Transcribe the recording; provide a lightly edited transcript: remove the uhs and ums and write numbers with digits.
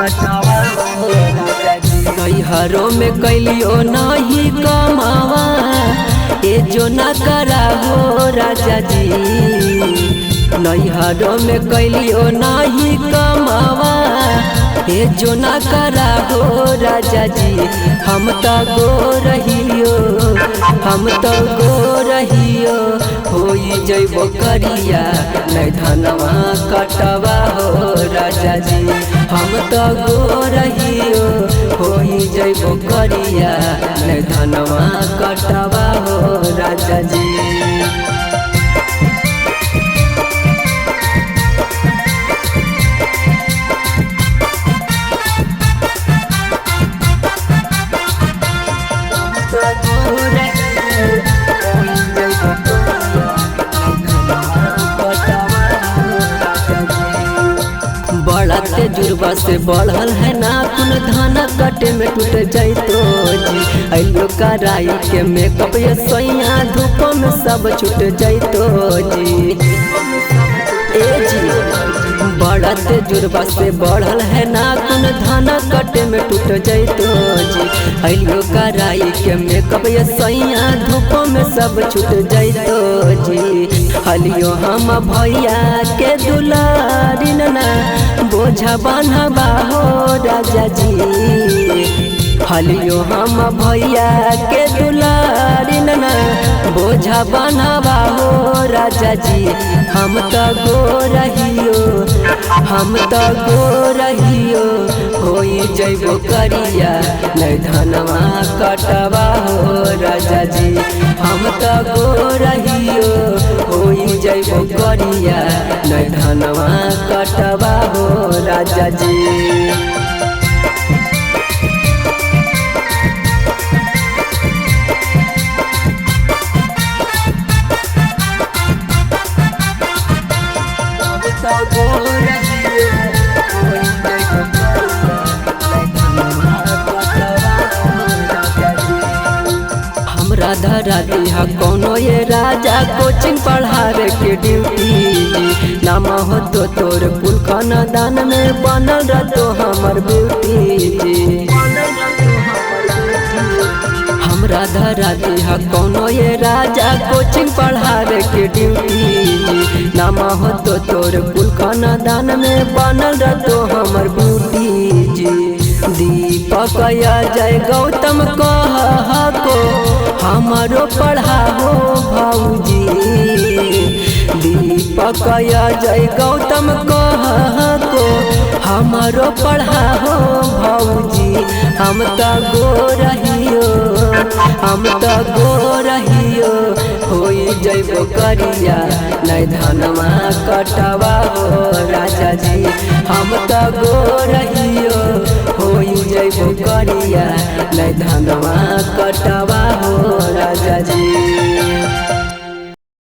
कटवा हो राजा जी। नैहरों में कैलियो नहीं कमावा ए जो न करा हो राजा जी। नैहरों में कैलियो नहीं कमावा ए जो न करा हो राजा जी। हम तो गो रहियो होई जइबो करिया नहीं धनवा कटवा हो राजा जी। हम तो गो रहियो होई जइबो करिया नहीं धनवा कटवा हो राजा जी। बड़ा तेजुर्बा से बढ़ल है ना कुन धाना कटे में टूट जाइतो जी। अइयो कराई के मेकअप ये सैया धूप में सब छूट जाइतो जी। ए जी बड़ा तेजुर्बा से बढ़ल है ना कुन धाना कटे में टूट जाइतो जी। अइयो कराई के मेकअप ये सैया धूप में सब छूट जाइतो जी। हलियो हम भैया के दुलारी ना बोझा बन्हबा हो राजा जी। हलियो हम भैया के दुलारी ना बोझा बन्हबा हो राजा जी। हम तो गो रहियो होई जइबो करिया नहीं धनवा कटवा हो राजा जी। हम तो गो रहियो होई जइबो करिया नहीं धनवा कटवा हो राजा जी। राधा राधी हा कोनो ये राजा कोचिंग पढ़ावे के ड्यूटी। नाम हो तो तोर कुल खानदान में बनल रहतो हमर ब्यूटी जी। हम राधा राधी हा कोनो ये राजा कोचिंग पढ़ावे के ड्यूटी। नाम हो तो तोर कुल खानदान में बनल रहतो हमर ब्यूटी जी। दीपक जय गौतम कह को हमारो पढ़ाओ भौजी। दीपक जय गौतम कह को हमारो पढ़ाओ भौजी। हम तो गो रहियो होई जइबो करिया नहीं धनवा कटवा हो राजा जी। हम तो गो रहियो होई जइबो करिया नहीं धनवा कटवा हो राजा जी।